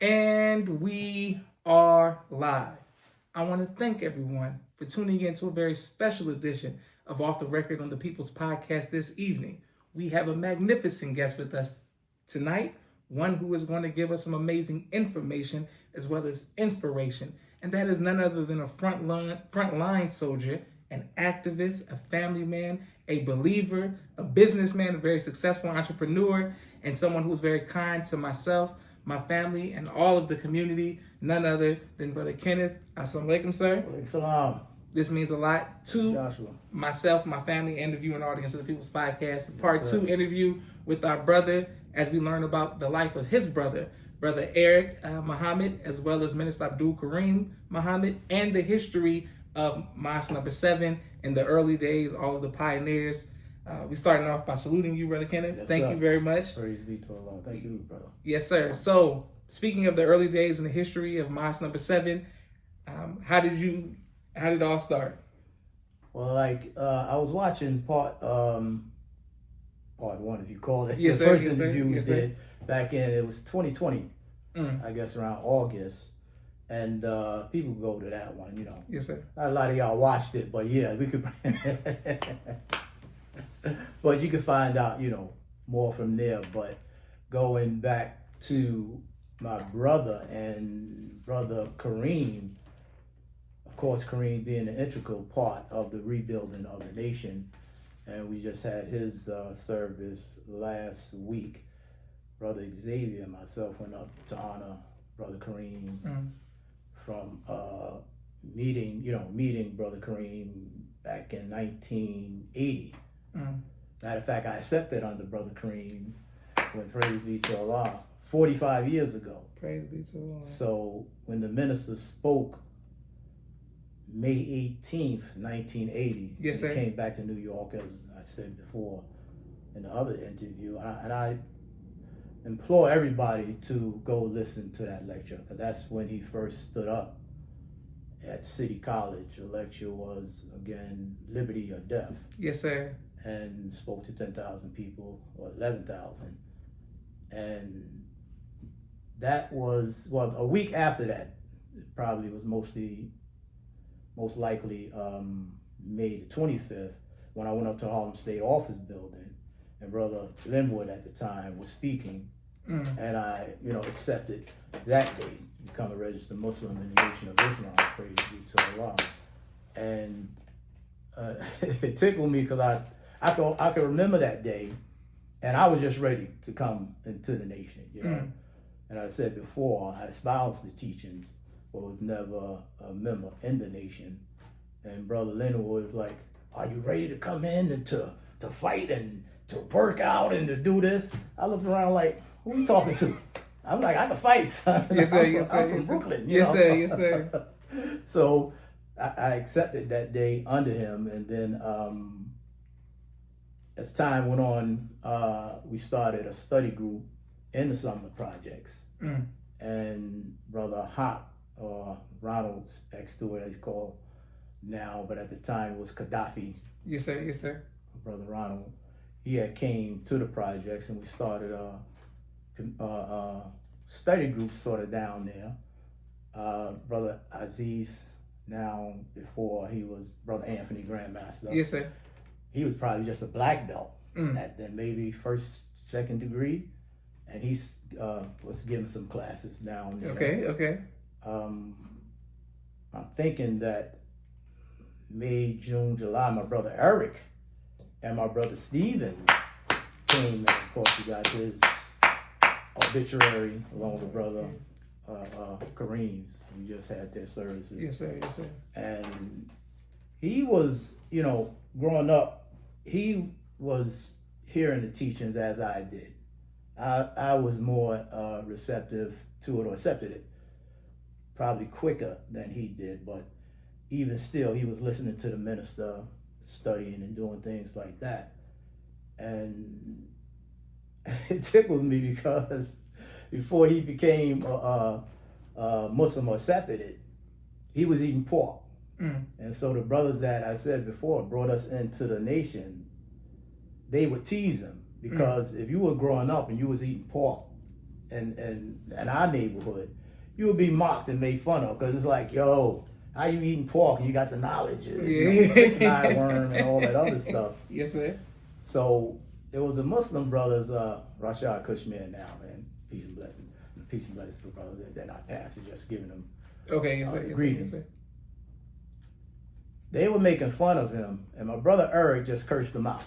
And we are live. I want to thank everyone for tuning in to a very special edition of Off the Record on the People's Podcast this evening. We have a magnificent guest with us tonight, one who is going to give us some amazing information as well as inspiration. And that is none other than a frontline soldier, an activist, a family man, a believer, a businessman, a very successful entrepreneur, and someone who's very kind to myself, my family, and all of the community, none other than Brother Kenneth. Assalamu alaikum, sir. Alaikum salam. This means a lot to Joshua, myself, my family, and the viewing audience of the People's Podcast. Part 2 interview with our brother as we learn about the life of his brother, Brother Eric Muhammad, as well as Minister Abdul Kareem Muhammad, and the history of Mosque number 7 in the early days, all of the pioneers. We starting off by saluting you, Brother Kenneth. Yes, Thank sir. you very much. Praise be to Allah. Thank you, brother. Yes, sir. So, speaking of the early days in the history of Mosque number 7, how did it all start? Well, I was watching part 1, if you call it. Yes, the sir. first Yes, sir. interview we Yes, sir. did back in, it was 2020, I guess around August. And people go to that one, Yes, sir. Not a lot of y'all watched it, but yeah, we could. But you can find out, more from there. But going back to my brother and Brother Kareem, of course, Kareem being an integral part of the rebuilding of the nation. And we just had his service last week. Brother Xavier and myself went up to honor Brother Kareem from meeting Brother Kareem back in 1980. Matter of fact, I accepted under Brother Kareem when, praise be to Allah, 45 years ago. Praise be to Allah. So when the minister spoke May 18th, 1980, Yes, sir. he came back to New York, as I said before in the other interview, and I implore everybody to go listen to that lecture, because that's when he first stood up at City College. The lecture was, again, Liberty or Death. Yes, sir. And spoke to 10,000 people, or 11,000. And that was, well, a week after that, it probably was most likely May the 25th, when I went up to Harlem State Office Building, and Brother Linwood at the time was speaking, and I, accepted that day, become a registered Muslim in the Nation of Islam, praise be to Allah. And it tickled me because I can remember that day, and I was just ready to come into the nation, And I said before, I espoused the teachings, but was never a member in the nation. And Brother Linwood was like, "Are you ready to come in and to fight and to work out and to do this?" I looked around like, who are you talking to? I'm like, I can fight, son. Yes, sir. I'm from Brooklyn. Yes, sir. Yes, sir. So I accepted that day under him, and then as time went on, we started a study group in the summer projects. And Brother Hop, Ronald's ex-steward, as he's called now, but at the time it was Gaddafi. Yes, sir. Yes, sir. Brother Ronald, he had came to the projects, and we started a study group sort of down there. Brother Aziz, now before he was Brother Anthony Grandmaster. Yes, sir. He was probably just a black belt at then maybe first, second degree, and he's was giving some classes down there. Okay. I'm thinking that May, June, July, my brother Eric and my brother Stephen came, and of course we got his obituary along with brother Kareem's. We just had their services. Yes, sir. Yes, sir. And he was, growing up, he was hearing the teachings as I did. I was more receptive to it, or accepted it probably quicker than he did, but even still, he was listening to the minister, studying and doing things like that. And it tickles me because before he became Muslim or accepted it, he was eating pork. And so the brothers that I said before brought us into the nation, they would tease him because if you were growing up and you was eating pork, in our neighborhood, you would be mocked and made fun of because it's like, yo, how you eating pork and you got the knowledge and chicken worm and all that other stuff. Yes, sir. So it was a Muslim brothers, Rashad Kushman now, man. Peace and blessings. Peace and blessings to brothers that I passed, just giving them yes, sir. greetings. Yes, sir. They were making fun of him, and my brother Eric just cursed him out.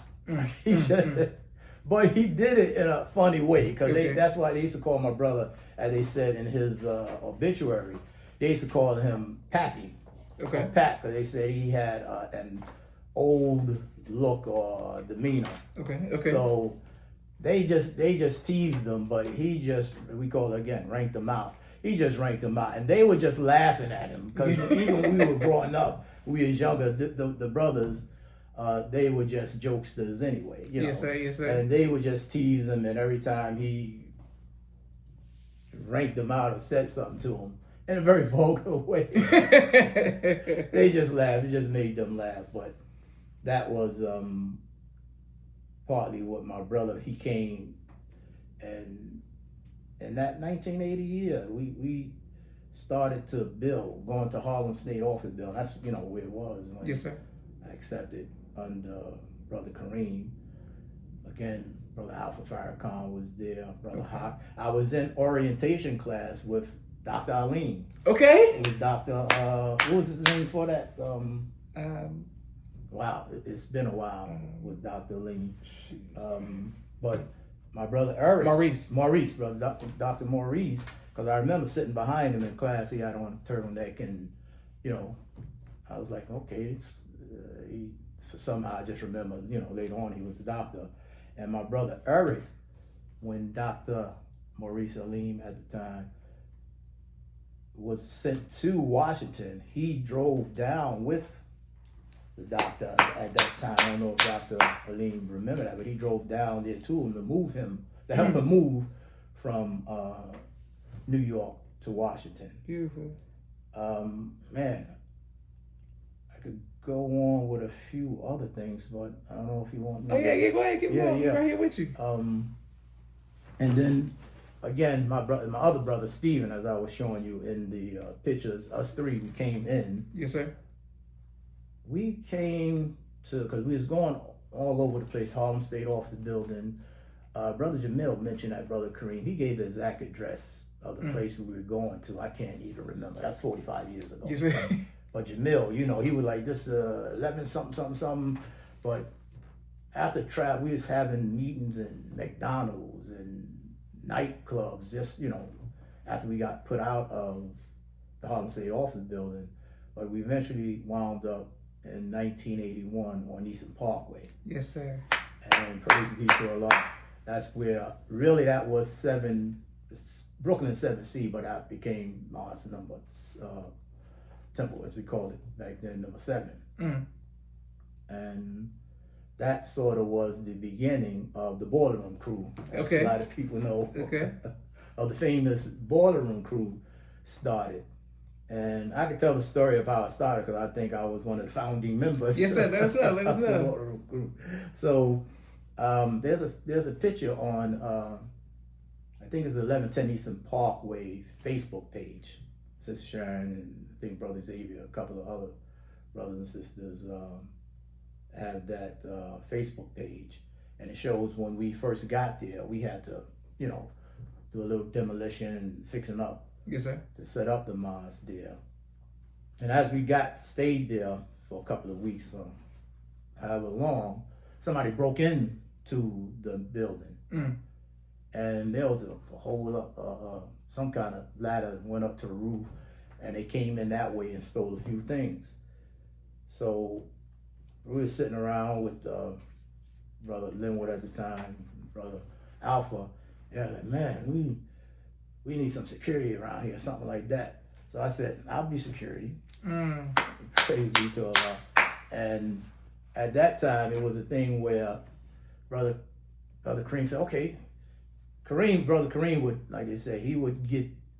But he did it in a funny way because that's why they used to call my brother, as they said in his obituary, they used to call him Pappy. Okay. Pat, because they said he had an old look or demeanor. Okay. So they just teased him, but he just, we call it again, ranked him out. He just ranked him out, and they were just laughing at him because even when we were growing up, we was younger. The brothers, they were just jokesters anyway. You know? Yes, sir. Yes, sir. And they would just tease him, and every time he ranked them out or said something to him in a very vulgar way, they just laughed. It just made them laugh. But that was partly what my brother, he came, and in that 1980 year, we started to build, going to Harlem State Office Building. That's, where it was when yes, sir. I accepted under Brother Kareem. Again, Brother Alpha Farrakhan was there, Brother Hawk. I was in orientation class with Dr. Alim. Okay. It was Dr. What was his name for that? Wow, it's been a while with Dr. Alim. But my brother Eric. Maurice, brother, Dr. Maurice, because I remember sitting behind him in class. He had on a turtleneck, and, I was like, okay. Somehow I just remember, later on he was a doctor. And my brother Eric, when Dr. Maurice Alim at the time was sent to Washington, he drove down with the doctor at that time. I don't know if Dr. Alim remember that, but he drove down there to him to help him move from New York to Washington. Beautiful. Man, I could go on with a few other things, but I don't know if you want me. Oh yeah, go ahead, keep going. I'm right here with you. And then again, my other brother Stephen, as I was showing you in the pictures, us three, we came in. Yes, sir. We came to, because we was going all over the place, Harlem State Office Building. Brother Jamil mentioned that Brother Kareem. He gave the exact address of the place we were going to. I can't even remember. That's 45 years ago. Yes, sir. But Jamil, he was like this 11 something. But after travel, we was having meetings in McDonald's and nightclubs, just, after we got put out of the Harlem State Office Building. But we eventually wound up in 1981 on Eastern Parkway. Yes, sir. And praise be to Allah. That's where, really, that was Brooklyn 7C, but that became Mars number Temple, as we called it back then, number 7. And that sort of was the beginning of the Boiler Room Crew. As a lot of people know of the famous Boiler Room Crew started. And I could tell the story of how it started because I think I was one of the founding members. Yes, sir. Let us know. So there's a picture on I think it's the 1110 Eastern Parkway Facebook page. Sister Sharon and I think Brother Xavier, a couple of other brothers and sisters have that Facebook page, and it shows when we first got there, we had to, do a little demolition and fixing up. Yes, sir. To set up the mosque there. And as we stayed there for a couple of weeks, however long, somebody broke into the building. And there was a whole, some kind of ladder went up to the roof, and they came in that way and stole a few things. So we were sitting around with Brother Linwood at the time, Brother Alpha, and like, man, we need some security around here, something like that. So I said, I'll be security. Praise be to Allah. And at that time, it was a thing where Brother Kareem said, okay, Brother Kareem would, like they say, he would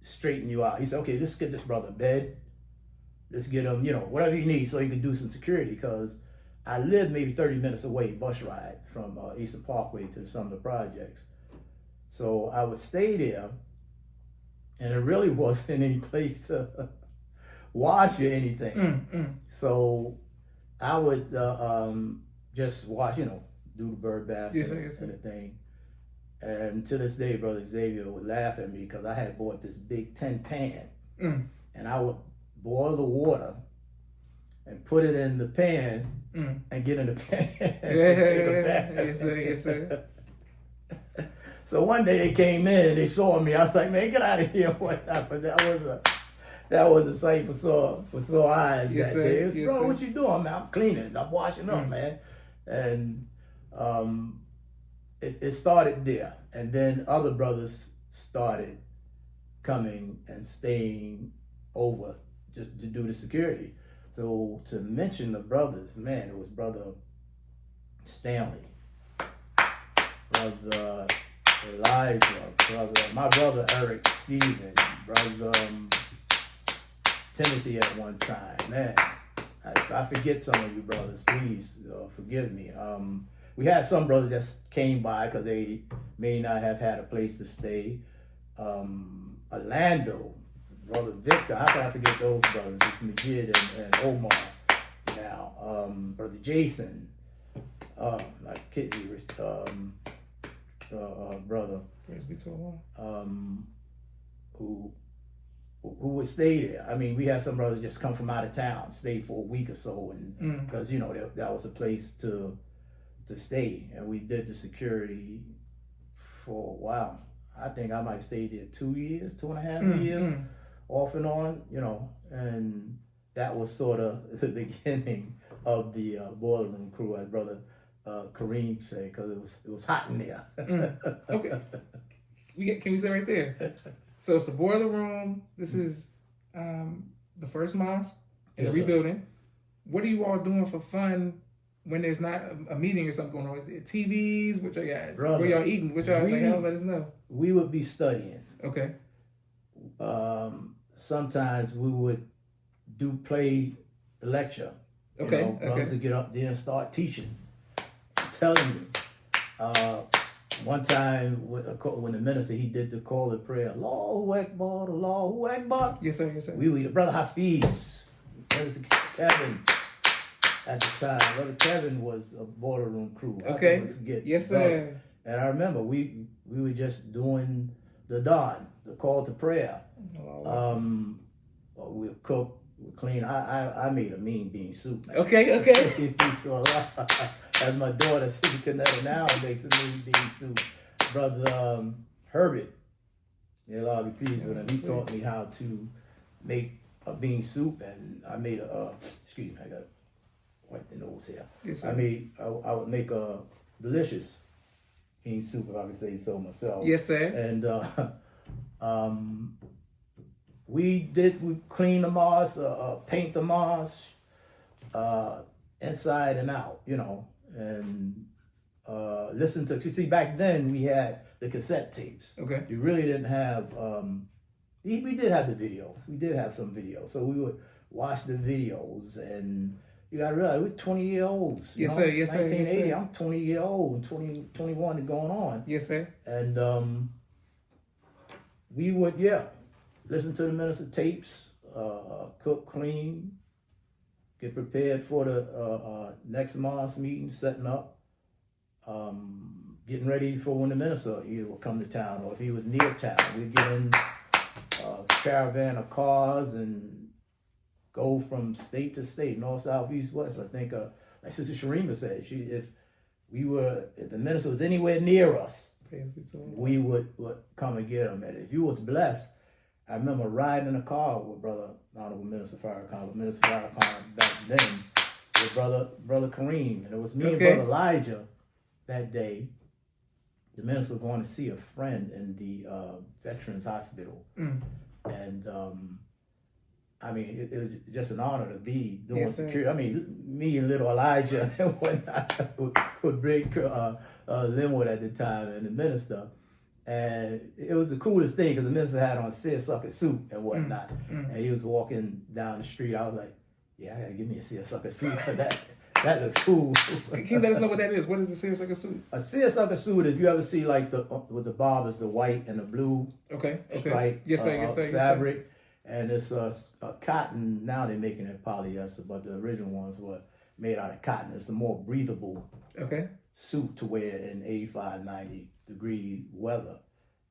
straighten you out. He said, okay, let's get this brother a bed. Let's get him, whatever he needs so he can do some security, because I lived maybe 30 minutes away, bus ride from Eastern Parkway to some of the projects. So I would stay there, and there really wasn't any place to wash or anything. So I would just wash, do the bird bath and the thing. And to this day, Brother Xavier would laugh at me because I had bought this big tin pan, and I would boil the water and put it in the pan and get in the pan and take a bath. Yes, sir. So one day they came in and they saw me. I was like, man, get out of here and whatnot. But that was a sight for sore eyes that day. It's, bro, what you doing, man? I'm cleaning. I'm washing up, man. And it started there. And then other brothers started coming and staying over just to do the security. So to mention the brothers, man, it was Brother Stanley, Brother Elijah, my brother Eric Stephen, Brother Timothy at one time. Man, if I forget some of you brothers, please forgive me. We had some brothers that came by because they may not have had a place to stay. Orlando, Brother Victor, how can I forget those brothers? It's Majid and Omar now. Brother Jason, like Kitty, brother, who would stay there. I mean, we had some brothers just come from out of town, stay for a week or so, and because that was a place to stay, and we did the security for a while. I think I might have stayed there 2 years, 2.5 years, off and on, and that was sort of the beginning of the boiler room crew, as Brother Kareem said, because it was hot in there. Okay, can we stay right there? So it's a boiler room. This is the first mosque in the rebuilding. What are you all doing for fun when there's not a meeting or something going on? Is there TVs? What y'all got? Brother, where y'all eating? What y'all let us know. We would be studying. Okay. Sometimes we would do lecture. Okay. Brothers would get up there and start teaching. I'm telling you. One time when the minister, he did the call of prayer, Allahu Akbar, Allahu Akbar. Yes, sir. We would, Brother Hafiz, Brother Kevin at the time. Brother Kevin was a boiler room crew. Okay. I never forget. Yes, sir. And I remember we were just doing the dawn, the call to prayer. We'll cook, we'll clean. I made a mean bean soup, man. Okay. So, as my daughter, Kenneth, now makes a mean bean soup. Brother Herbert, may Allah be pleased with him, he taught me how to make a bean soup, and I made excuse me, I got to wipe the nose here. Yes, I would make a delicious bean soup, if I could say so myself. Yes, sir. And we clean the mosque, paint the mosque, inside and out, and listen to, you see, back then we had the cassette tapes. Okay. You really didn't have, we did have the videos. We did have some videos. So we would watch the videos, and you got to realize we're 20-year-olds. Yes, sir. Yes, sir. 1980, yes, sir. I'm 20-year-old, 21 and going on. Yes, sir. And we would, listen to the minister tapes, cook, clean, get prepared for the next mosque meeting, setting up, getting ready for when the minister either will come to town, or if he was near town, we'd get in a caravan of cars and go from state to state, north, south, east, west. I think, like Sister Sharima said, if the minister was anywhere near us, we would come and get him. And if you was blessed, I remember riding in a car with Brother Honorable Minister Farrakhan back then, with Brother Kareem, and it was me and Brother Elijah that day. The minister was going to see a friend in the Veterans Hospital, and I mean, it was just an honor to be doing security. I mean, me and little Elijah and whatnot would bring Linwood at the time and the minister. And it was the coolest thing because the minister had on a seersucker suit and whatnot. And he was walking down the street. I was like, yeah, I got to give me a seersucker suit for that. That is cool. Can you let us know what that is? What is a seersucker suit? A seersucker suit, if you ever see like the with the barbers, the white and the blue Okay. stripe Yes, sir. Yes, sir. fabric, and it's a cotton. Now they're making it polyester, but the original ones were made out of cotton. It's a more breathable suit to wear in 85, 90 degree weather.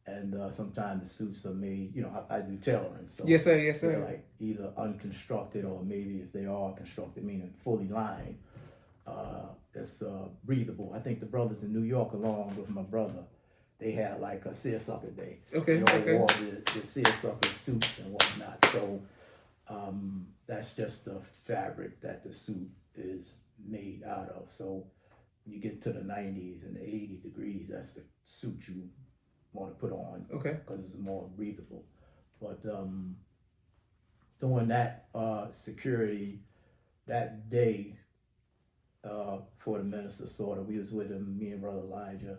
And sometimes the suits are made, I do tailoring. So yes, sir. Yes, sir. they're like either unconstructed or maybe if they are constructed, meaning fully lined, it's breathable. I think the brothers in New York, along with my brother, they had like a seersucker day. They all wore the seersucker suits and whatnot. So that's just the fabric that the suit is made out of. So when you get to the 90s and the 80 degrees, that's the suit you want to put on, because it's more breathable. But doing that security that day for the minister, sort of, we was with him, me and Brother Elijah,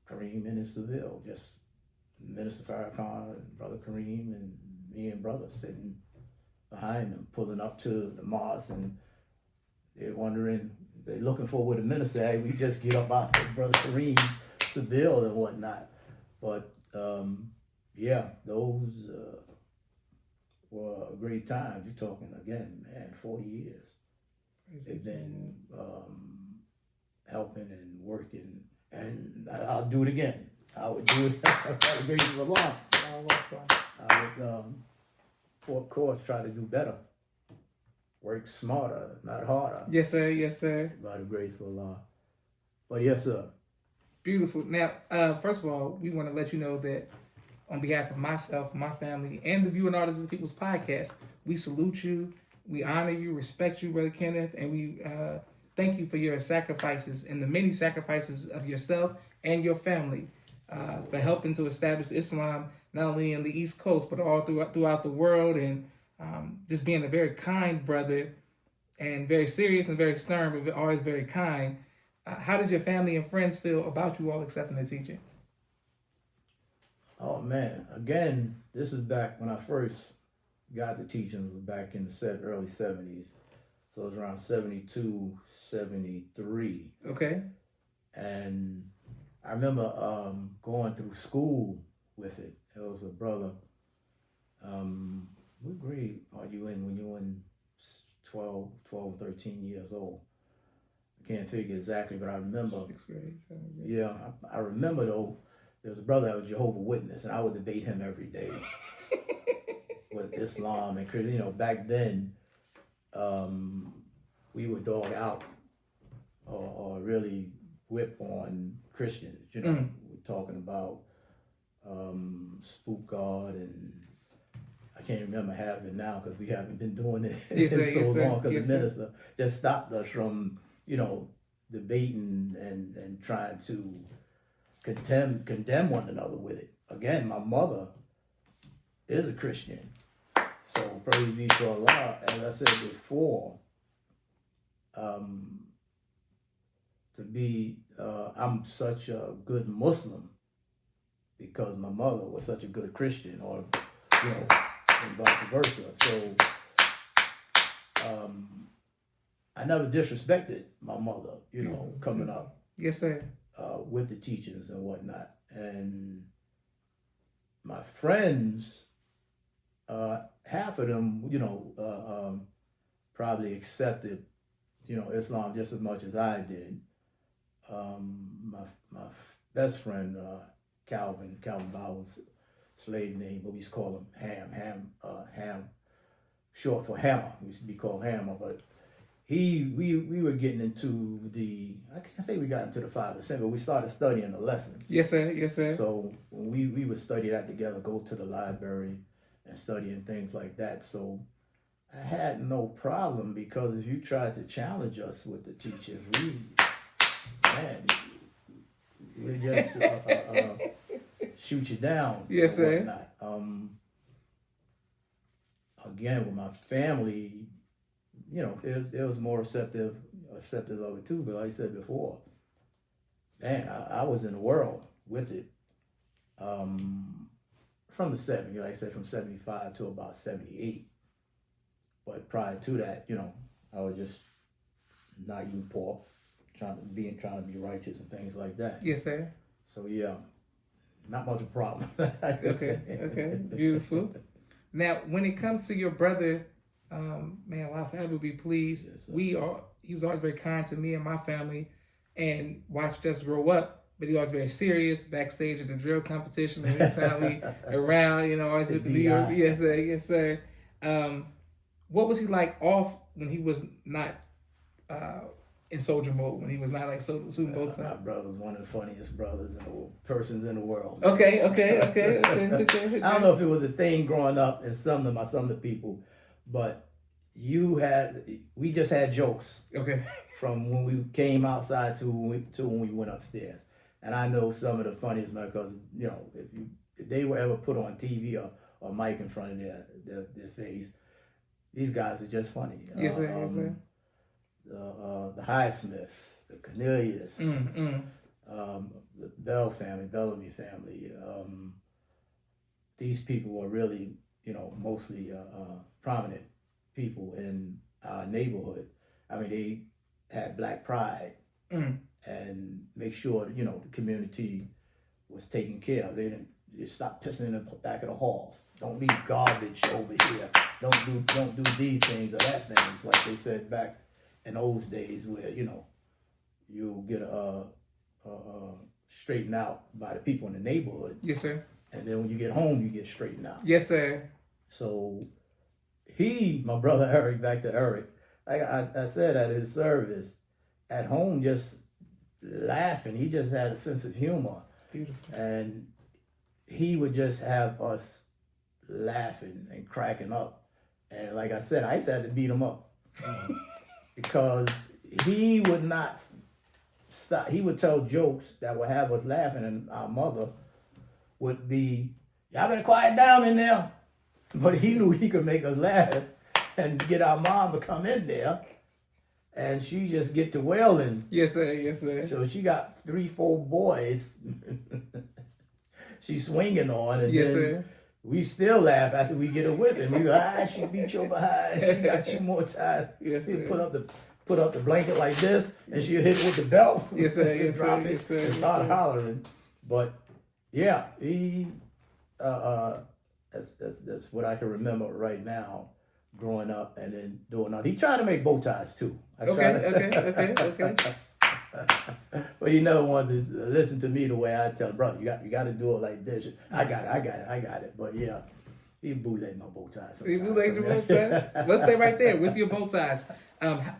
Kareem in Seville, just Minister Farrakhan, Brother Kareem, and me and Brother sitting behind them, pulling up to the mosque, and they're wondering, they're looking for where the minister at. We just get up out of Brother Kareem's Seville and whatnot. But yeah, those were a great time. You're talking again, man, 40 years. They've been helping and working, and I'll do it again. I would do it. By the grace of Allah. I would, of course, try to do better. Work smarter, not harder. Yes, sir. Yes, sir. By the grace of Allah. But yes, sir. Beautiful. Now, first of all, we want to let you know that on behalf of myself, my family, and the Viewing Artists of People's podcast, we salute you, we honor you, respect you, Brother Kenneth, and we thank you for your sacrifices and the many sacrifices of yourself and your family for helping to establish Islam not only in the East Coast, but all throughout the world, and just being a very kind brother and very serious and very stern, but always very kind. How did your family and friends feel about you all accepting the teachings? Oh man, again, this is back when I first got the teachings, was back in the early 70s. So it was around 72, 73. Okay. And I remember going through school with it. It was a brother. What grade are you in when you're in 12, 13 years old? Can't figure exactly, but I remember. 6th grade, 7th grade. Yeah, I remember though. There was a brother that was Jehovah's Witness, and I would debate him every day with Islam and Christian. Back then, we would dog out or really whip on Christians. We're talking about Spook God, and I can't remember half of it now because we haven't been doing it in so long because the minister just stopped us from debating and trying to condemn one another with it. Again, my mother is a Christian, so praise be to Allah. As I said before, I'm such a good Muslim because my mother was such a good Christian, or and vice versa. So I never disrespected my mother, coming up. Yes, sir. With the teachings and whatnot. And my friends, half of them, probably accepted, Islam just as much as I did. My best friend, Calvin Bowers, slave name, but we used to call him Ham, short for Hammer. We used to be called Hammer, but we were getting into I can't say we got into the 5%, but we started studying the lessons. Yes, sir. Yes, sir. So when we would study that together, go to the library and study and things like that. So I had no problem, because if you tried to challenge us with the teachers, we just shoot you down. Yes, sir. Whatnot. Again, with my family, it was more receptive of it too. But like I said before, man, I was in the world with it from the 70s. Like I said, from 75 to about 78. But prior to that, I was just not eating pork, trying to be righteous and things like that. Yes, sir. So yeah, not much of a problem. Okay, beautiful. Now, when it comes to your brother, may Allah forever be pleased. He was always very kind to me and my family, and watched us grow up. But he was very serious backstage at the drill competition. Anytime we around, always with the New York. Yes, sir. Yes, sir. What was he like off when he was not in soldier mode? When he was not like suiting both sides? My brother's one of the funniest persons in the world. Okay. I don't know if it was a thing growing up in some of the people, but we just had jokes. Okay. From when we came outside to when we went upstairs. And I know some of the funniest, because if they were ever put on TV or mic in front of their face, these guys are just funny. Yes, sir. Yes, sir. The Highsmiths, the Cornelius, the Bellamy family. These people were really, mostly prominent people in our neighborhood. I mean, they had black pride and make sure that, the community was taken care of. They didn't stop pissing in the back of the halls. Don't leave garbage over here. Don't do these things or that things, like they said back in those days, where you'll get straightened out by the people in the neighborhood. Yes, sir. And then when you get home, you get straightened out. Yes, sir. So my brother Eric, back to Eric, like I said at his service, at home just laughing. He just had a sense of humor. Beautiful. And he would just have us laughing and cracking up. And like I said, I used to have to beat him up because he would not stop. He would tell jokes that would have us laughing, and our mother would be, "Y'all better quiet down in there." But he knew he could make us laugh and get our mom to come in there, and she just get to wailing. Yes, sir. Yes, sir. So she got 3-4 boys she's swinging on, and yes, then sir. We still laugh after we get a whipping. We go, she beat your behind. She got you more times. Yes, sir. Put up the blanket like this, and she'll hit it with the belt. Yes, sir. Yes, drop sir. it Yes, sir. and start hollering. But yeah, he that's what I can remember right now, growing up and then doing all. He tried to make bow ties too. Okay. But he never wanted to listen to me the way I tell him, "Brother, you got to do it like this." I got it. But yeah, he bootlegged my bow ties. He bootlegged your bow ties? Let's stay right there with your bow ties.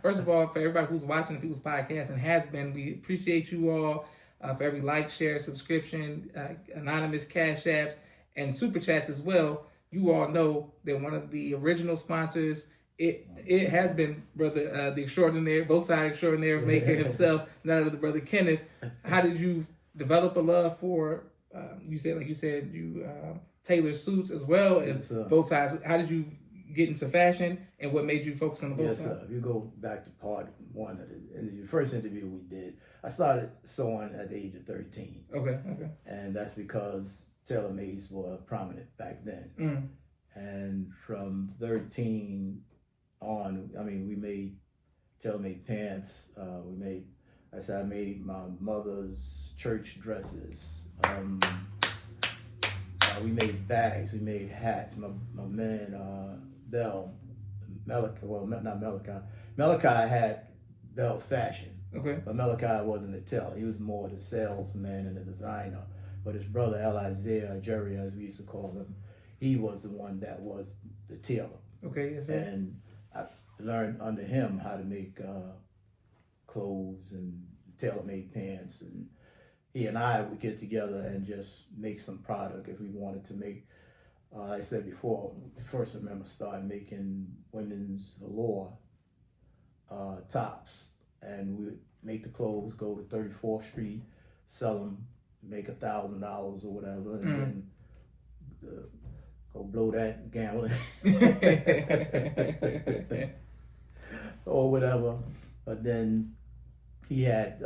First of all, for everybody who's watching the People's Podcast and has been, we appreciate you all for every like, share, subscription, anonymous cash apps, and super chats as well. You all know that one of the original sponsors, it has been brother the extraordinary bow tie extraordinary maker himself, none other than brother Kenneth. How did you develop a love for? You said you tailor suits as well as bow ties. How did you get into fashion, and what made you focus on the bow tie? Yes, sir. If you go back to part one of the first interview we did, I started sewing at the age of 13. Okay. And that's because tailor-mades were prominent back then. And from 13 on, I mean, we made tailor-made pants. I made my mother's church dresses. We made bags. We made hats. My man Bell, Malachi had Bell's fashion. Okay. But Malachi wasn't a tailor. He was more the salesman and the designer. But his brother Isaiah, Jerry, as we used to call him, he was the one that was the tailor. Okay, yes, sir. And I learned under him how to make clothes and tailor-made pants. And he and I would get together and just make some product if we wanted to make. Like I said before, first I remember starting making women's velour tops. And we would make the clothes, go to 34th Street, sell them, make $1,000 or whatever, and then go blow that gambling or whatever. But then he had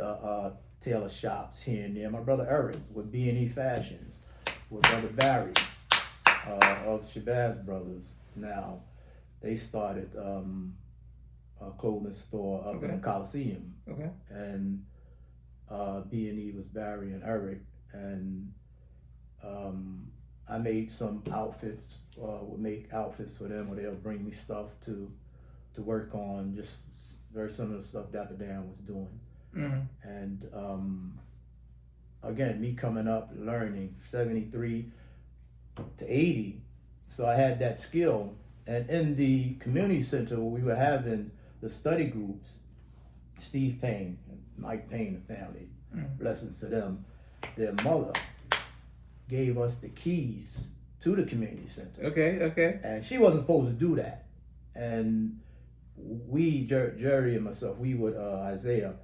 tailor shops here and there. My brother Eric with B&E Fashions, with brother Barry of Shabazz Brothers. Now they started clothing store up in the Coliseum. Okay. And B&E was Barry and Eric, and I made some outfits, would make outfits for them, or they'll bring me stuff to work on, just very similar stuff Dapper Dan was doing. Mm-hmm. And again, me coming up learning 73 to 80, so I had that skill. And in the community center where we were having the study groups, Steve Payne and Mike Payne and family, blessings to them, their mother gave us the keys to the community center. Okay. And she wasn't supposed to do that. And we, Jerry and myself, we would, Isaiah,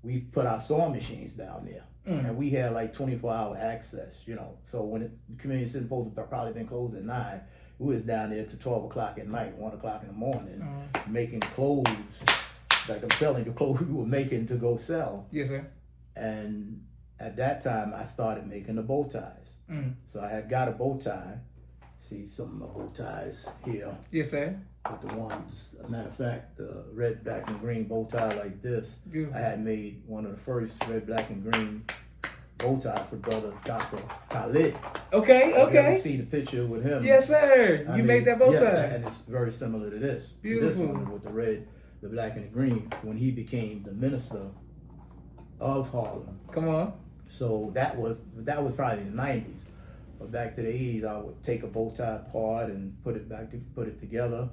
we put our sewing machines down there. And we had like 24-hour access, you know. So when the community center supposed to probably been closed at 9, we was down there to 12 o'clock at night, 1 o'clock in the morning, making clothes. Like I'm selling the clothes we were making to go sell. Yes, sir. And at that time, I started making the bow ties. So I had got a bow tie. See some of my bow ties here. Yes, sir. With the ones, as a matter of fact, the red, black, and green bow tie like this. Beautiful. I had made one of the first red, black, and green bow ties for brother Dr. Khalid. Okay. You ever see the picture with him? Yes, sir. You made that bow tie. Yeah, and it's very similar to this. Beautiful. To this one with the red, the black, and the green, when he became the minister of Harlem. Come on. So that was probably the 90s. But back to the 80s, I would take a bow tie apart and put it together,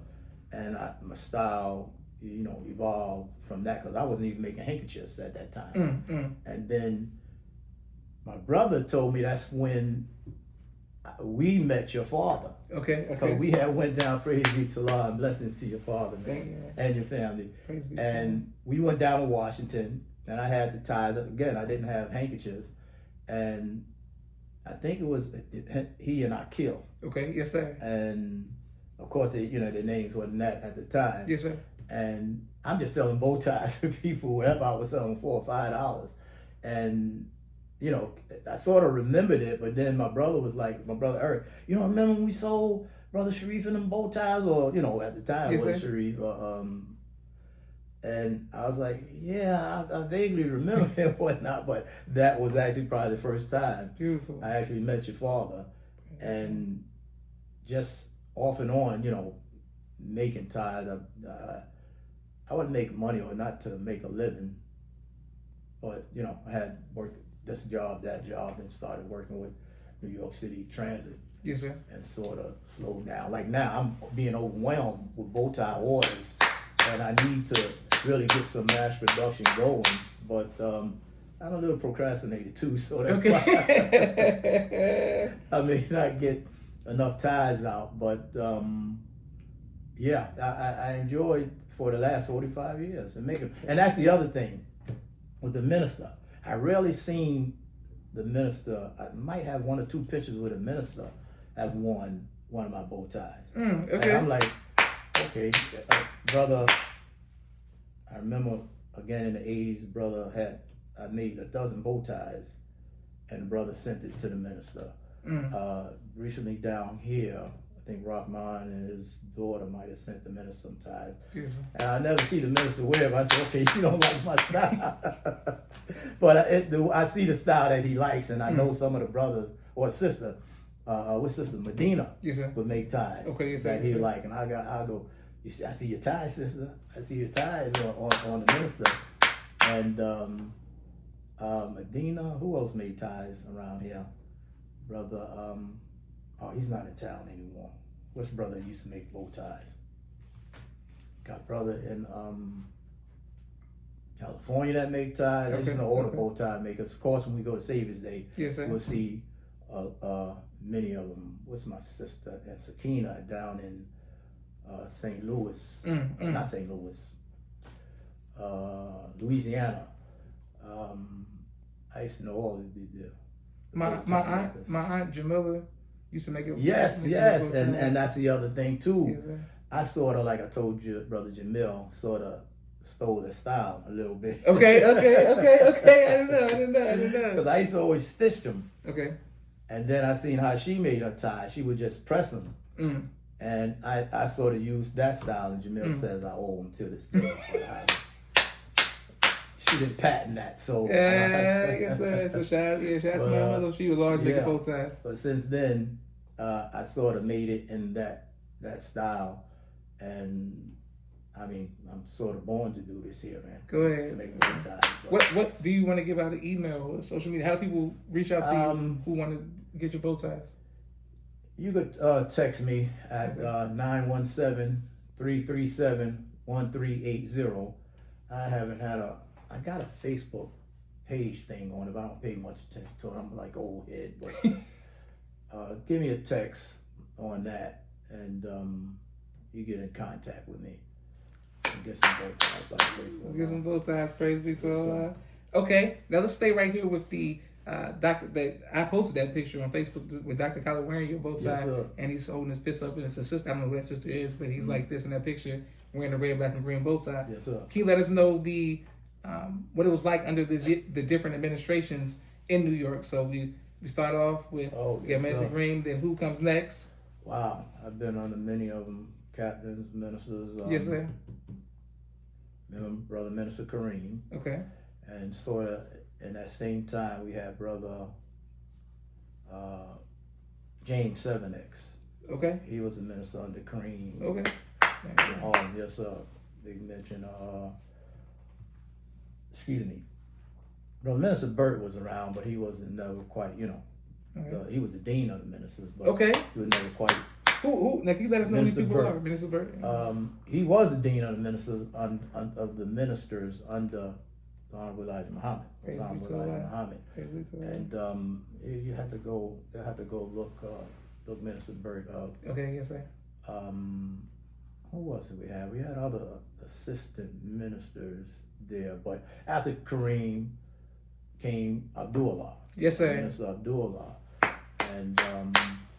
and my style, you know, evolved from that, because I wasn't even making handkerchiefs at that time. And then my brother told me that's when we met your father. Okay. Because we had went down, praise be to Allah, and blessings to your father, man, and your family. Praise be And we went down to Washington, and I had the ties. Again, I didn't have handkerchiefs, and I think it was he and Akil. Okay, yes, sir. And of course, their names wasn't that at the time. Yes, sir. And I'm just selling bow ties to people, whatever I was selling, $4 or $5. And, you know, I sort of remembered it, but then my brother Eric, you know, remember when we sold Brother Sharif and them bow ties? Or, you know, at the time, yes, it was Sharif. And I was like, yeah, I vaguely remember it and whatnot, but that was actually probably the first time Beautiful. I actually met your father. And just off and on, you know, making ties. I would make money, or not to make a living, but, you know, I had worked this job, that job, and started working with New York City Transit. Yes, sir. And sort of slowed down. Like now, I'm being overwhelmed with bow tie orders, and I need to really get some mass production going. But I'm a little procrastinated too, so that's why I may not get enough ties out. But yeah, I enjoyed for the last 45 years and making. And that's the other thing with the minister. I rarely seen the minister. I might have 1 or 2 pictures with a minister have worn one of my bow ties. Okay. And I'm like, okay, brother. I remember again in the 80s, I made a dozen bow ties, and the brother sent it to the minister. Recently down here, I think Rahman and his daughter might have sent the minister some ties. Beautiful. And I never see the minister wear them. I said, okay, you don't like my style. But I see the style that he likes, and I know some of the brothers, or the sister, what's sister, Medina, yes, sir, would make ties yes, sir, that he like. And I'll go, you see, I see your ties, sister. I see your ties on the minister. And Medina, who else made ties around here? Brother, he's not in town anymore. Which brother used to make bow ties? Got brother in California that make ties. There's no order bow tie makers. Of course, when we go to Savior's Day, yes, sir, we'll see many of them. What's my sister and Sakina down in St. Louis? Not St. Louis, Louisiana. I used to know all the my aunt Jamila used to make it. Yes, and that's the other thing too. Yes, sir. I sort of, like I told you, Brother Jamil, sort of stole their style a little bit. Okay. I didn't know. Because I used to always stitch them. Okay. And then I seen how she made her ties. She would just press them. And I sort of used that style, and Jamil says I owe him to this day. But she didn't patent that, so yeah, I guess so. Shout out to my mother. She was always making bow ties. But since then, I sort of made it in that style, and I mean, I'm sort of born to do this here, man. Go ahead. Make bow ties. What do you want to give out an email or social media? How do people reach out to you who want to get your bow ties? You could text me at 917-337-1380. I got a Facebook page thing on it, but I don't pay much attention to it. I'm like old head, but give me a text on that, and you get in contact with me. And get some bow ties. Get some bow ties. Praise be to Allah. Okay, now let's stay right here with the doctor. That I posted that picture on Facebook with Dr. Khaled wearing your bow tie, and he's holding his fist up, and it's a sister. I don't know who that sister is, but he's like this in that picture, wearing a red, black, and green bow tie. Yes, sir. Can you let us know the what it was like under the different administrations in New York? So we start off with Minister Green, then who comes next? Wow, I've been under many of them, captains, ministers. Yes, sir. Brother Minister Kareem. Okay. And sort of in that same time, we had Brother James 7X. Okay. He was a minister under Kareem. Okay. Yes, sir. Big mention. Excuse me. Brother Minister Burt was around, but he wasn't never quite, he was the dean of the ministers, but he was never quite. Who? Now, can you let us know who these people are? Minister Burt? He was the dean of the ministers of the ministers under the Honorable Elijah Muhammad. And you have to go look Minister Burt up. Okay, yes, sir. Who was it we had? We had other assistant ministers there, but after Kareem came Abdullah. Yes, sir. Minister Abdullah. And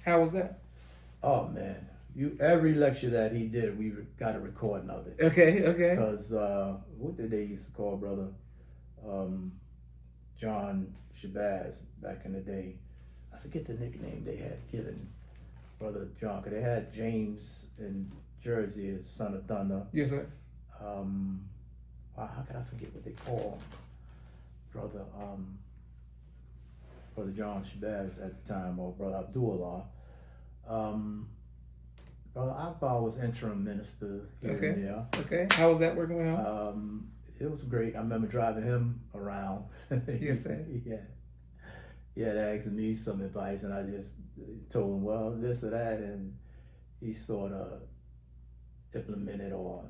how was that? Oh man, every lecture that he did, we got a recording of it. Okay. Because what did they used to call Brother John Shabazz back in the day? I forget the nickname they had given Brother John, because they had James in Jersey as Son of Thunder. Yes, sir. Wow, how could I forget what they called Brother John Shabazz at the time, or Brother Abdullah. Brother Abdul was interim minister here and there. Okay. How was that working with him? It was great. I remember driving him around. Yes, sir. He had asked me some advice, and I just told him, well, this or that, and he sort of implemented or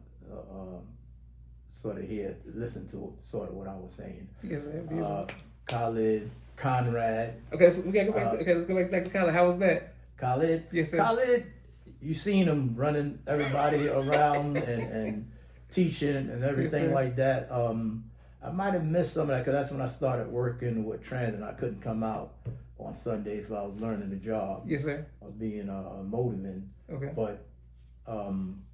sort of listened to sort of what I was saying. Yes, sir. Khalid, Conrad. Okay, so we gotta go back. Let's go back to Khalid. How was that? Khalid. Yes, sir. Khalid, you seen him running everybody around and teaching and everything like that. I might have missed some of that because that's when I started working with transit. And I couldn't come out on Sundays, so I was learning the job. Yes, sir. Of being a motorman. Okay. But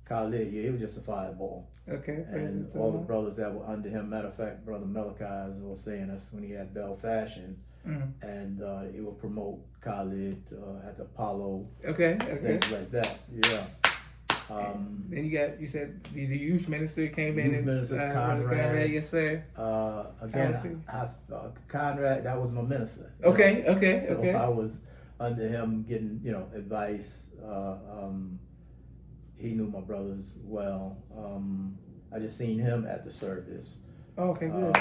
Khalid, he was just a fireball. Okay. And all the brothers that were under him. Matter of fact, Brother Malachi was saying that's when he had Bell Fashion. Mm-hmm. And he would promote Khalid at the Apollo. Okay. Things like that. Yeah. Then you said the youth minister came in. Youth minister Conrad. Yes, sir. Again, Conrad, that was my minister. Okay. So I was under him getting, advice. He knew my brothers well. I just seen him at the service. Oh, okay, good.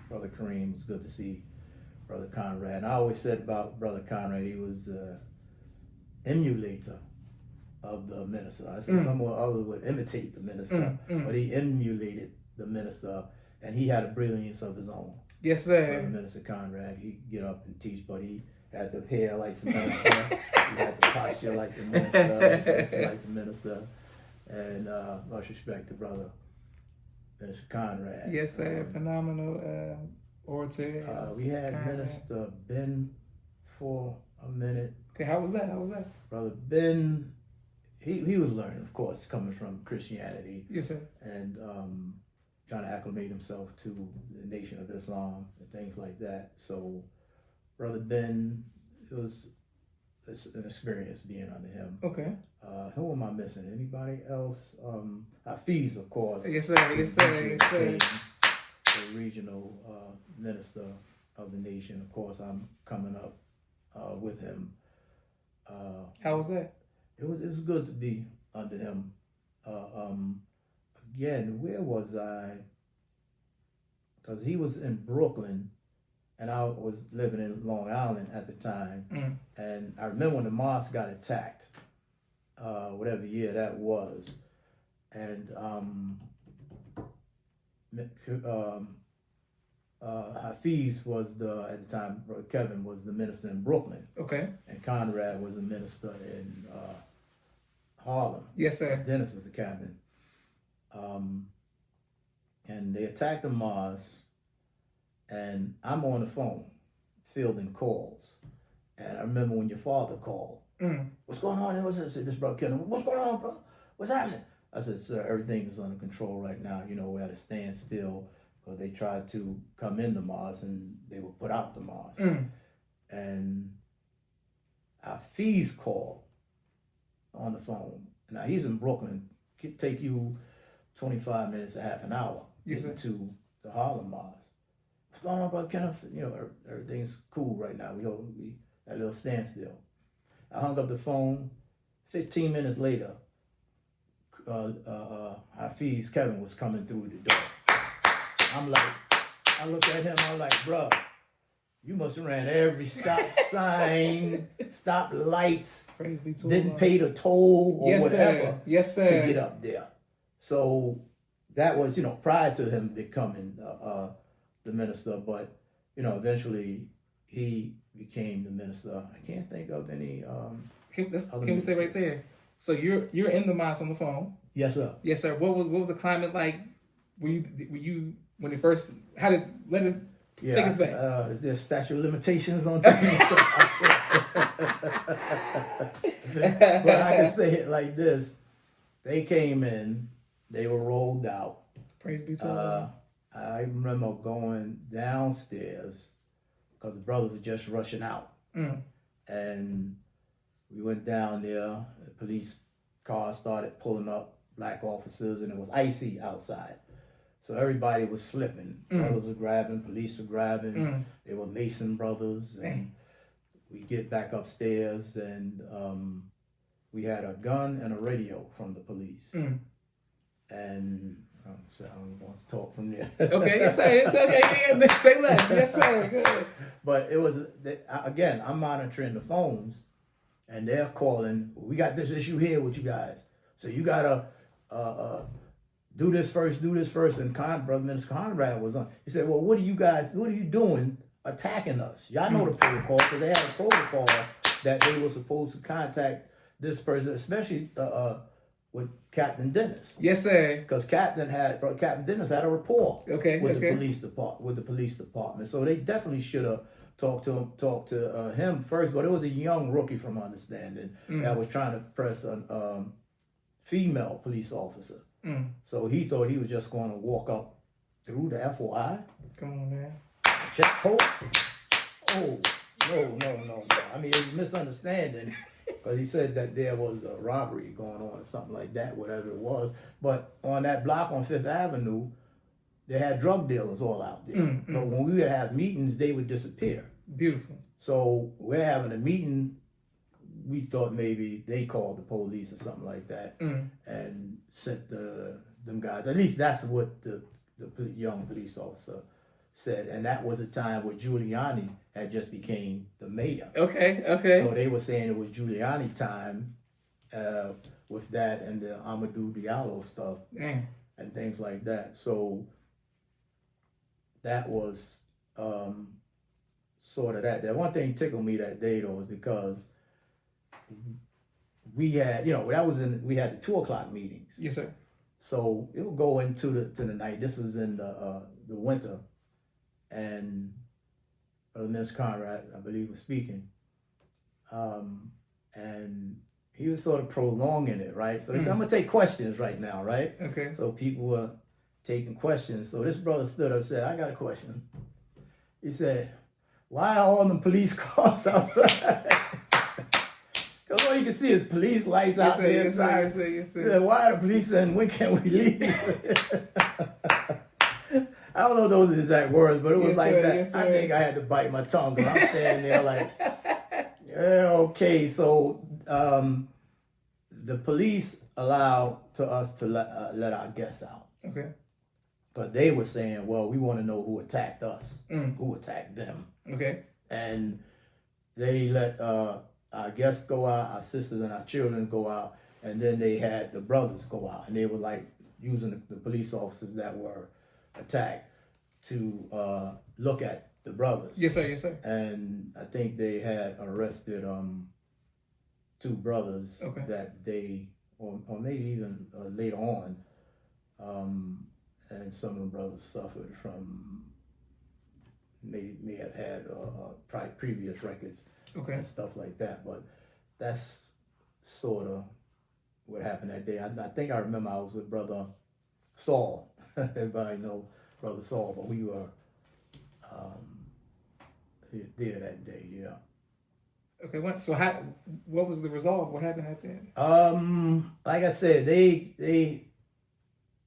Brother Kareem, was good to see Brother Conrad. And I always said about Brother Conrad, he was an emulator of the minister. I said someone other would imitate the minister, but he emulated the minister, and he had a brilliance of his own. Yes, sir. Brother Minister Conrad, he'd get up and teach, but he had the hair like the minister, he had the posture like the minister, and much respect to Brother Minister Conrad. Yes, sir. Phenomenal orator. We had Conrad. Minister Ben for a minute. Okay, how was that? Brother Ben, he was learning, of course, coming from Christianity. Yes, sir. And trying to acclimate himself to the Nation of Islam and things like that. So, Brother Ben, it was an experience being under him. Okay. Who am I missing? Anybody else? Hafiz, of course. Yes, sir. Yes, sir. Yes, sir. The regional minister of the nation. Of course, I'm coming up with him. How was that? It was good to be under him. Again, where was I? Because he was in Brooklyn, and I was living in Long Island at the time. And I remember when the mosque got attacked, whatever year that was, and Hafiz was at the time, Kevin was the minister in Brooklyn. Okay. And Conrad was the minister in Harlem. Yes, sir. Dennis was the captain. And they attacked the mosque, and I'm on the phone fielding calls. And I remember when your father called. What's going on? I said, this brother Kenneth, what's going on, bro? What's happening? I said, sir, everything is under control right now. You know, we're at a standstill because they tried to come in the mosque and they were put out the mosque. And Hafiz called on the phone. Now, he's in Brooklyn. Could take you 25 minutes, a half an hour getting to the Harlem Mosque. What's going on, brother Kenneth? You know, everything's cool right now. We at a little standstill. I hung up the phone. 15 minutes later, Hafiz Kevin was coming through the door. I looked at him, I'm like, bro, you must have ran every stop sign, stop lights, Praise be to didn't pay the toll or whatever Yes, sir. to get up there. So that was, prior to him becoming the minister, but, eventually he became the minister. I can't think of any Can we stay right there? So you're in the mosque on the phone. Yes, sir. Yes, sir. What was the climate like when it first? How did take us back? There's statute of limitations on things. But I can say it like this: they came in, they were rolled out. Praise be to God. I remember going downstairs because the brothers were just rushing out, and we went down there. The police cars started pulling up, black officers, and it was icy outside. So everybody was slipping. Brothers were grabbing, police were grabbing. They were Mason brothers. And we get back upstairs, and we had a gun and a radio from the police. And so I don't want to talk from there. Okay, yes, sir. It's okay. Yeah, say less. Yes, sir. Good. But it was, again, I'm monitoring the phones, and they're calling, we got this issue here with you guys. So you got to do this first. And Brother Minister Conrad was on. He said, well, what are you doing attacking us? Y'all know the protocol, because they had a protocol that they were supposed to contact this person, especially with Captain Dennis. Yes, sir. Because Captain Dennis had a rapport with the police department. So they definitely should have talked to him first. But it was a young rookie, from understanding, that was trying to press a female police officer. So he thought he was just going to walk up through the FOI. Come on, man. Checkpoint. Oh, no. I mean, it was a misunderstanding. Because he said that there was a robbery going on or something like that, whatever it was. But on that block on Fifth Avenue, they had drug dealers all out there. But when we would have meetings, they would disappear. Beautiful. So we're having a meeting. We thought maybe they called the police or something like that and sent them guys. At least that's what the young police officer said. And that was a time where Giuliani had just became the mayor. Okay. So they were saying it was Giuliani time with that and the Amadou Diallo stuff and things like that. So that was sort of that. That one thing tickled me that day, though, was because we had, we had the 2:00 meetings. Yes, sir. So it would go into the night. This was in the winter, and Minister Conrad, I believe, was speaking, and he was sort of prolonging it, right? So he said, "I'm gonna take questions right now, right?" Okay. So people were taking questions. So this brother stood up and said, "I got a question." He said, "Why are all the police cars outside?" Because all you can see is police lights out there. Yes, sir. He said, why are the police saying, when can we leave? I don't know those exact words, but it was like that. Yes, I think I had to bite my tongue because I'm standing there like, yeah, okay. So the police allowed us to let our guests out. Okay. But they were saying, well, we want to know who attacked us, who attacked them. Okay. And they let our guests go out, our sisters and our children go out, and then they had the brothers go out. And they were like using the police officers that were attacked to look at the brothers. Yes, sir. Yes, sir. And I think they had arrested 2 brothers that they, or maybe even later on, and some of the brothers suffered from, may have had previous records and stuff like that. But that's sort of what happened that day. I think I remember I was with Brother Saul. Everybody know Brother Saul, but we were there that day, yeah. Okay, so what was the resolve? What happened at the end? Like I said, they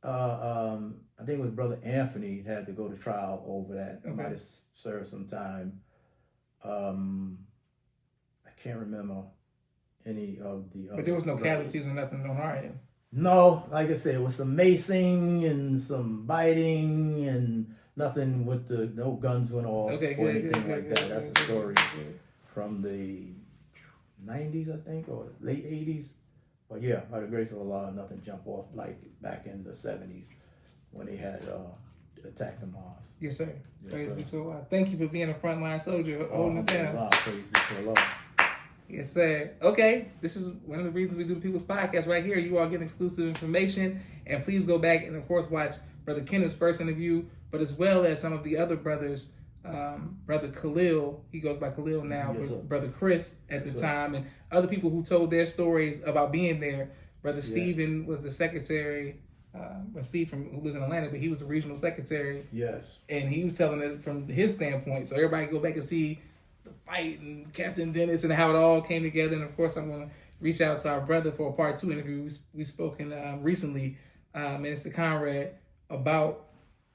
I think it was Brother Anthony had to go to trial over that. Might have served some time. I can't remember any of the. But there was no casualties or nothing on our end. No, like I said, it was some macing and some biting and nothing with no guns went off or anything like that. That's a story from the 90s, I think, or late 80s. But yeah, by the grace of Allah, nothing jumped off like back in the 70s when they had attacked the mosque. Yes, sir. Yes, praise be to Allah. Thank you for being a frontline soldier, holding it down. Praise be to Allah. Yes, sir. Okay, this is one of the reasons we do the People's Podcast right here. You all get exclusive information, and please go back and, of course, watch Brother Kenneth's first interview, but as well as some of the other brothers. Brother Khalil, he goes by Khalil now, but Brother Chris at the time, and other people who told their stories about being there. Brother Stephen was the secretary, Steve who lives in Atlanta, but he was the regional secretary. Yes. And he was telling it from his standpoint. So everybody go back and see the fight and Captain Dennis and how it all came together. And of course, I'm going to reach out to our brother for a part 2 interview. We spoken recently, Minister Conrad, about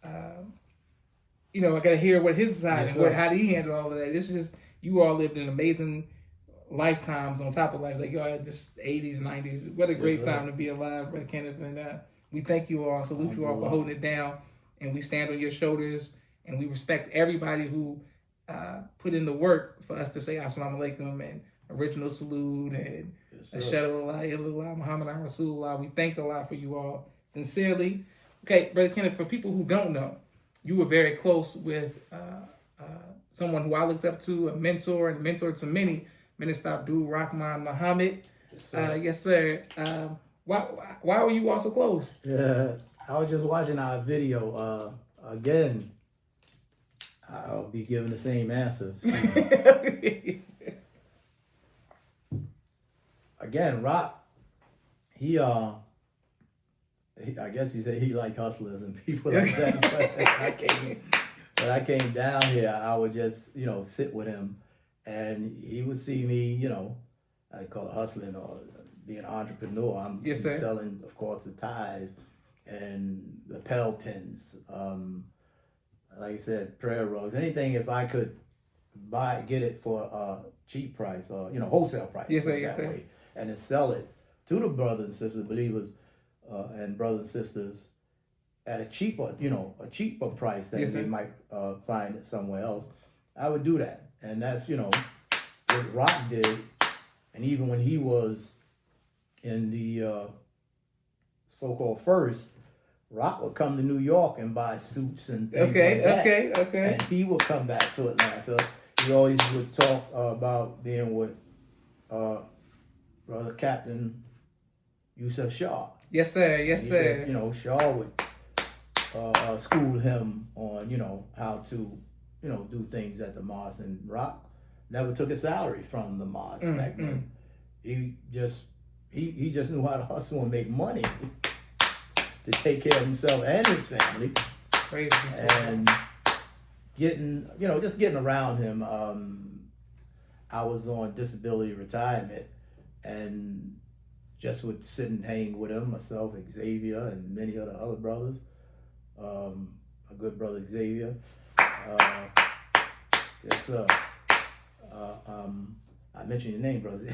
I got to hear what his side and how did he handle all of that. It's just, you all lived in amazing lifetimes on top of life. Like, y'all had just 80s, 90s. What a great time to be alive, Brother Kenneth. And we thank you all, salute you all for holding it down. And we stand on your shoulders. And we respect everybody who put in the work for us to say Assalamu Alaikum and original salute and Ashhadu an la ilaha illallah Muhammadan Rasulullah. We thank Allah for you all sincerely. Okay, Brother Kenneth, for people who don't know, you were very close with someone who I looked up to, a mentor to many, Minister Abdul, Rahman, Muhammad. Yes, sir. Why were you all so close? Yeah, I was just watching our video. Again, I'll be giving the same answers. Again, Rock, I guess he said he liked hustlers and people like that. But I came down here, I would just, sit with him, and he would see me, I call it hustling or being an entrepreneur. I'm selling, of course, the ties and the lapel pins. Like I said, prayer rugs, anything if I could get it for a cheap price or, wholesale price. Yes, sir, way, and then sell it to the brothers and sisters, believers, and brothers and sisters at a cheaper price than they might find it somewhere else. I would do that. And that's, what Rock did. And even when he was in the so-called first, Rock would come to New York and buy suits and things like that. Okay. And he would come back to Atlanta. He always would talk about being with Brother Captain Yusuf Shaw. Yes, sir. Yes, sir. Said, Shaw would school him on, how to, do things at the mosque. And Rock never took a salary from the mosque back then. He just knew how to hustle and make money to take care of himself and his family. Crazy. And getting around him. I was on disability retirement, and just would sit and hang with him, myself, Xavier, and many of the other brothers. A good brother, Xavier. Yes, sir. I mentioned your name, brother.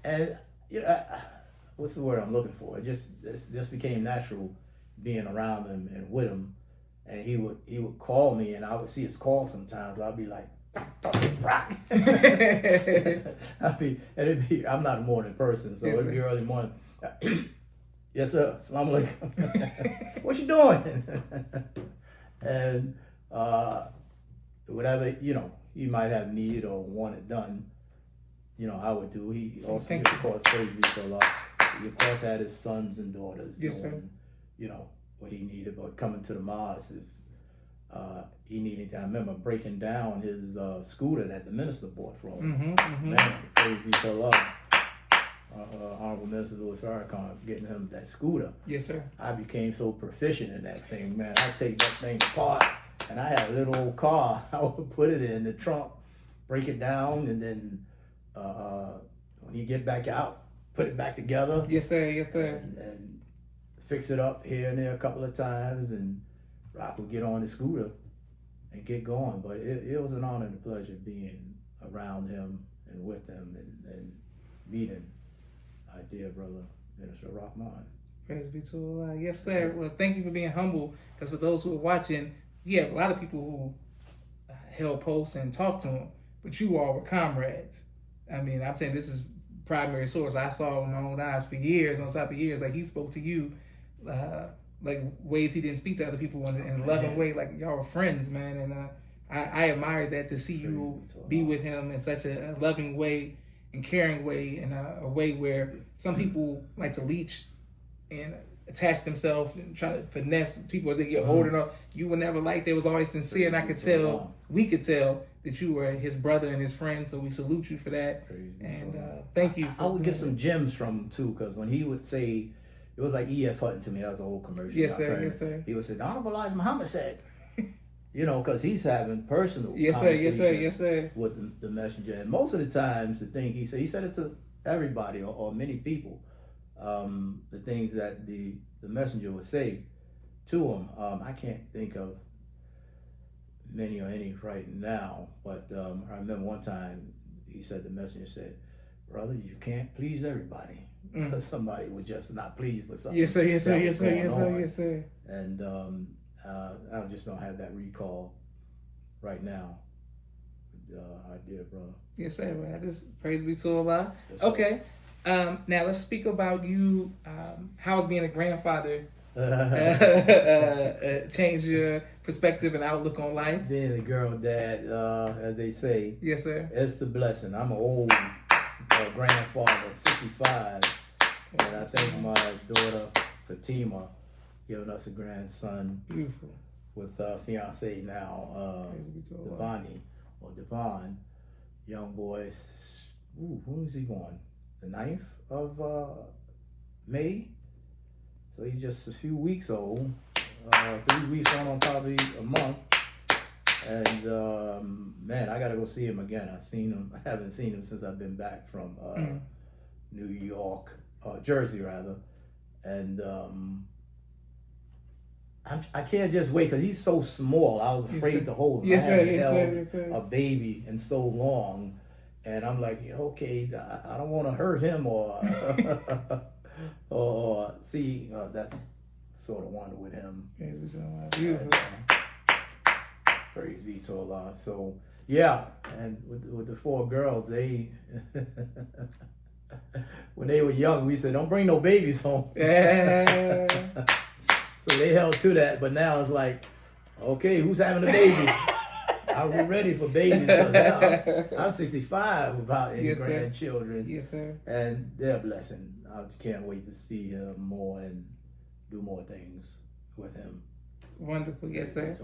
And you know, what's the word I'm looking for? It just became natural being around him and with him. And he would call me, and I would see his call sometimes. I'd be like, rock. I'm not a morning person, so it'd be early morning. Yes, sir. Assalamu alaikum. What you doing? And whatever, he might have needed or wanted done, I would do. He also, of course, praise be to Allah. He, of course, had his sons and daughters doing, what he needed. But coming to the mosque, if he needed to, I remember breaking down his scooter that the minister bought for him. Man, praise be to Allah. Honorable Minister Louis Farrakhan getting him that scooter. Yes, sir. I became so proficient in that thing, man. I take that thing apart, and I had a little old car. I would put it in the trunk, break it down, and then when you get back out, put it back together. Yes, sir. Yes, sir. And fix it up here and there a couple of times, and Rock would get on the scooter and get going. But it was an honor and a pleasure being around him and with him and meeting our dear brother, Minister Rahman. Praise be to Allah. Yes, sir. Well, thank you for being humble, because for those who are watching, you have a lot of people who held posts and talked to him, but you all were comrades. I mean, I'm saying this is primary source. I saw with my own eyes for years, on top of years, like he spoke to you like ways he didn't speak to other people in a loving way, like y'all were friends, man. And I admired that, to see you be with him in such a loving way and caring way, and a way where some people like to leech and attach themselves and try to finesse people as they get older. No, you were never like that. It was always sincere, and I could tell, we could tell that you were his brother and his friend. So we salute you for that. And thank you. I would get some gems from him too, because when he would say, it was like E.F. Hutton to me. That was an old commercial. Yes, sir. Yes, sir. He would say, the Honorable Elijah Muhammad said, because he's having personal yes, sir. Yes, sir. Yes, sir. with the messenger. And most of the times, the thing he said it to everybody or many people. The things that the messenger would say to him. I can't think of many or any right now, but I remember one time he said, the messenger said, brother, you can't please everybody. Somebody was just not pleased with something. Yes, sir. Yes, sir. Yes, sir. Yes, sir. Yes, sir. And I just don't have that recall right now. Our dear brother. Yes, sir. Well, I just praise be to Allah. Yes, okay. Now let's speak about you. How's being a grandfather change your perspective and outlook on life? Being a girl dad, as they say. Yes, sir. It's a blessing. I'm an old grandfather, 65, and I thank my daughter Fatima giving us a grandson. Beautiful. With fiance now, Devon, young boy. When is he born? The 9th of May. So he's just a few weeks old. 3 weeks on probably a month. And man, I gotta go see him again. I haven't seen him since I've been back from New York, Jersey rather. And I can't just wait, because he's so small. I was afraid to hold him. Yes, I haven't held a baby in so long. And I'm like, okay, I don't want to hurt him or or see. That's sort of wonder with him. Praise be to Allah. Beautiful. Praise be to Allah. So yeah, and with the 4 girls, they when they were young, we said, don't bring no babies home. Yeah. So they held to that, but now it's like, okay, who's having the babies? Are we ready for babies? Because now I'm 65 without any grandchildren. Yes, sir. And they're a blessing. I can't wait to see him more and do more things with him. Wonderful. Yes, sir.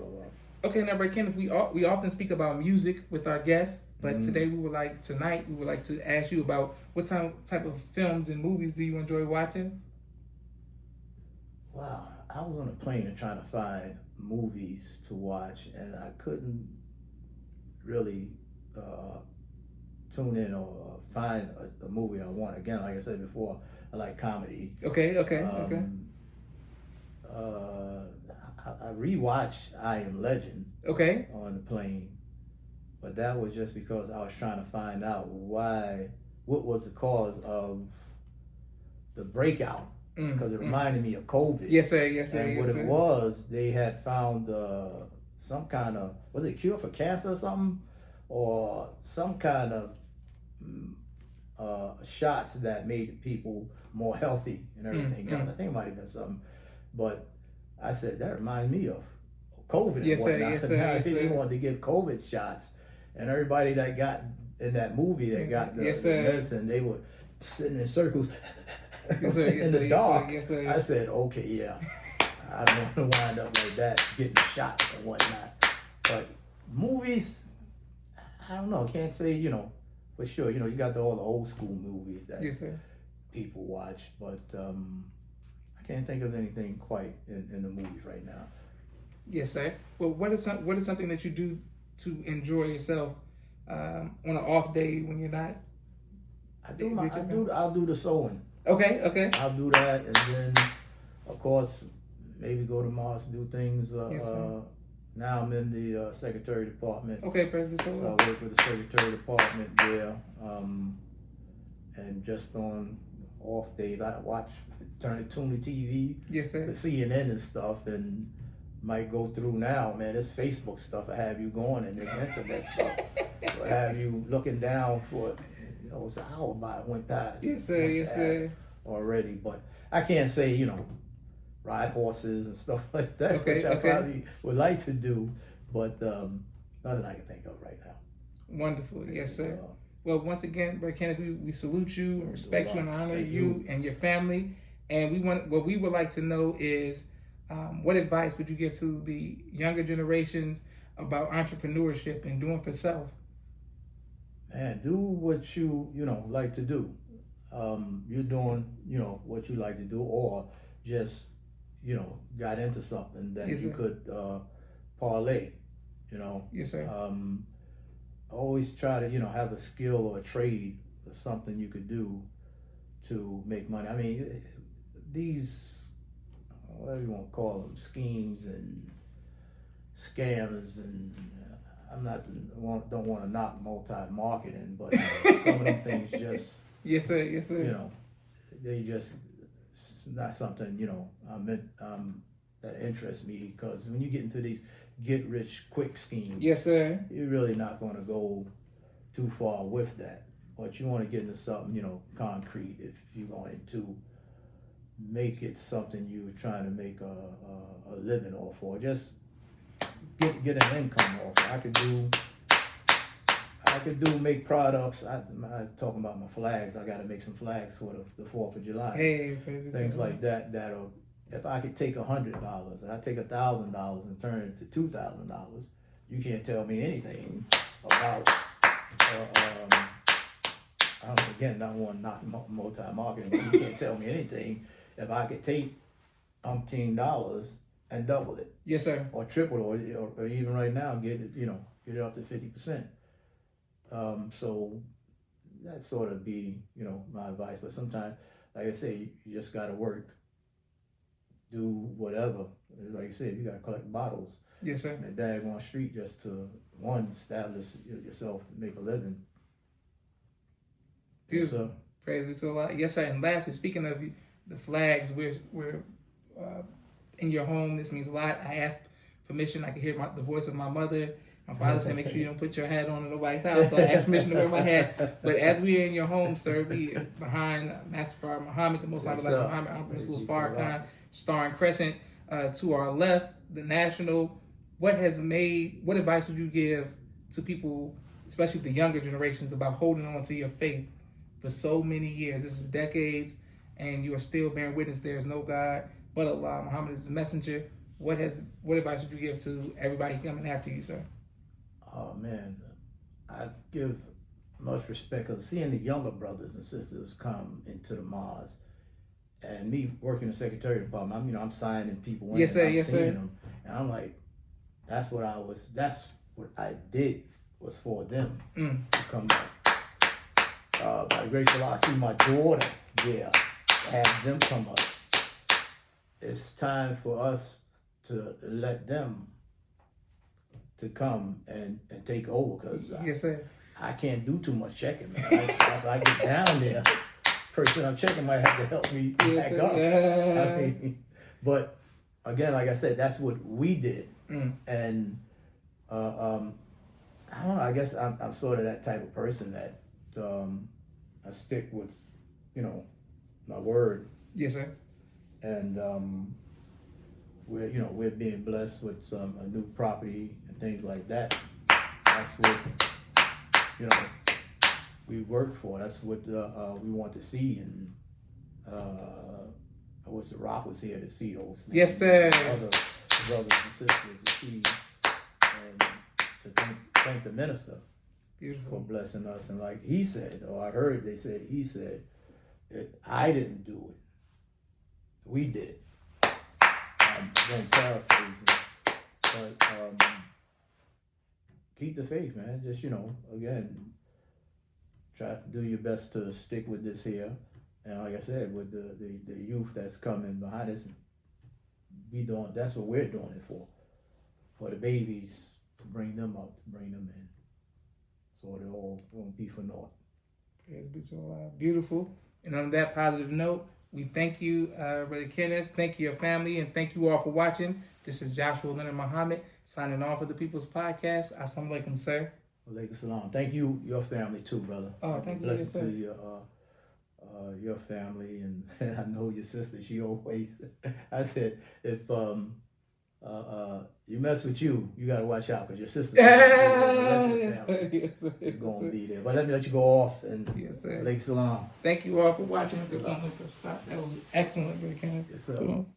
Okay, now, Brother Kenneth, we often speak about music with our guests, but today we would like to ask you about what type of films and movies do you enjoy watching? Wow. I was on a plane and trying to find movies to watch, and I couldn't really tune in or find a movie I want. Again, like I said before, I like comedy. Okay. I rewatched I Am Legend Okay. on the plane, but that was just because I was trying to find out what was the cause of the breakout, because it reminded me of COVID. Yes, sir. And what it was, they had found some kind of, was it cure for cancer or something? Or some kind of shots that made people more healthy and everything else. I think it might have been something. But I said, that reminds me of COVID and whatnot. They wanted to give COVID shots. And everybody that got in that movie that got the medicine, they were sitting in circles in the dark. I said, okay, yeah. I don't want to wind up like that, getting shot and whatnot. But movies, I don't know. I can't say, for sure. You got all the old school movies that people watch, but I can't think of anything quite in the movies right now. Yes, sir. Well, what is something that you do to enjoy yourself on an off day when you're not? I'll do the sewing. Okay. I'll do that, and then, of course, maybe go to Mosque, do things. Now I'm in the secretary department. Okay, President. So I work with the secretary department there, and just on off days I tune the TV, the CNN and stuff, and might go through now, man. This Facebook stuff I have you going, and this internet stuff I have you looking down for. It's an hour by it went past. Yes, sir. Already, but I can't say ride horses and stuff like that, which I probably would like to do, but nothing I can think of right now. Wonderful, yes, sir. Well, once again, Brother Kenneth, we salute you, and respect you, and honor you and your family. And what we would like to know is, what advice would you give to the younger generations about entrepreneurship and doing for self? Man, do what you like to do. You're doing what you like to do, or just got into something that you could parlay. Yes, sir. Always try to have a skill or a trade or something you could do to make money. I mean, these, whatever you want to call them, schemes and scams, and don't want to knock multi-marketing, but some of them things just yes, sir. They just not something that interests me, because when you get into these get rich quick schemes, yes, sir, you're really not going to go too far with that. But you want to get into something concrete if you're going to make it something you're trying to make a living off, or just get an income off. I could make products. I talking about my flags. I got to make some flags for the 4th of July. Things like that. That'll, if I could take $100, and I take $1,000 and turn it to $2,000, you can't tell me anything about. Again, not one not multi-marketing, but you can't tell me anything if I could take $umpteen and double it. Yes, sir. Or triple it, or even right now get it up to 50%. So that sort of be my advice. But sometimes, like I say, you just got to work, do whatever. Like I said, you got to collect bottles. Yes, sir. And daggone street just to establish yourself to make a living. Beautiful. Praise be to Allah. Yes, sir. And lastly, speaking of the flags, we're in your home. This means a lot. I asked permission. I could hear the voice of my mother. My father said, make sure you don't put your hat on in nobody's house. So I asked permission to wear my hat. But as we are in your home, sir, we are behind Master Farrakhan Muhammad, the most honorable Muhammad, Abdul Farrakhan, starring Crescent. To our left, the National. What advice would you give to people, especially the younger generations, about holding on to your faith for so many years? This is decades, and you are still bearing witness there is no God but Allah. Muhammad is his messenger. What advice would you give to everybody coming after you, sir? Oh man, I give much respect, because seeing the younger brothers and sisters come into the mosque, and me working in the secretary department, I'm signing people in. Yes, sir. I'm seeing them, and I'm like, that's what I did was for them to come back by the grace of Allah, I see my daughter there, have them come up. It's time for us to let them to come and take over, because Yes, sir. I can't do too much checking, man. If I get down there, person I'm checking might have to help me back up. I mean, but again, like I said, that's what we did. And I don't know, I guess I'm sort of that type of person that I stick with, my word. Yes, sir. And we're being blessed with a new property and things like that. That's what we work for. That's what we want to see. And I wish the Rock was here to see those. Yes, sir. Other brothers and sisters to see and to thank the minister. Beautiful. For blessing us. And like he said, or I heard they said, he said that I didn't do it. We did it. I'm going to paraphrase it. But keep the faith, man. Just, again, try to do your best to stick with this here. And like I said, with the youth that's coming behind us, that's what we're doing it for the babies, to bring them up, to bring them in. So it all won't be for naught. Praise be to Allah. Beautiful. And on that positive note, we thank you, Brother Kenneth. Thank you, your family, and thank you all for watching. This is Joshua Leonard Muhammad signing off of the People's Podcast. Assalamu alaikum, sir. Walaikum salam. Thank you, your family too, brother. Oh, thank you. Blessings to your family, and I know your sister. She always, I said, if you mess with you gotta watch out, because your sister is going to be there. But let me let you go off, and yes, sir. Walaikum salam. Thank you all for watching. That was excellent, Brother Kenneth. Yes, sir. Cool.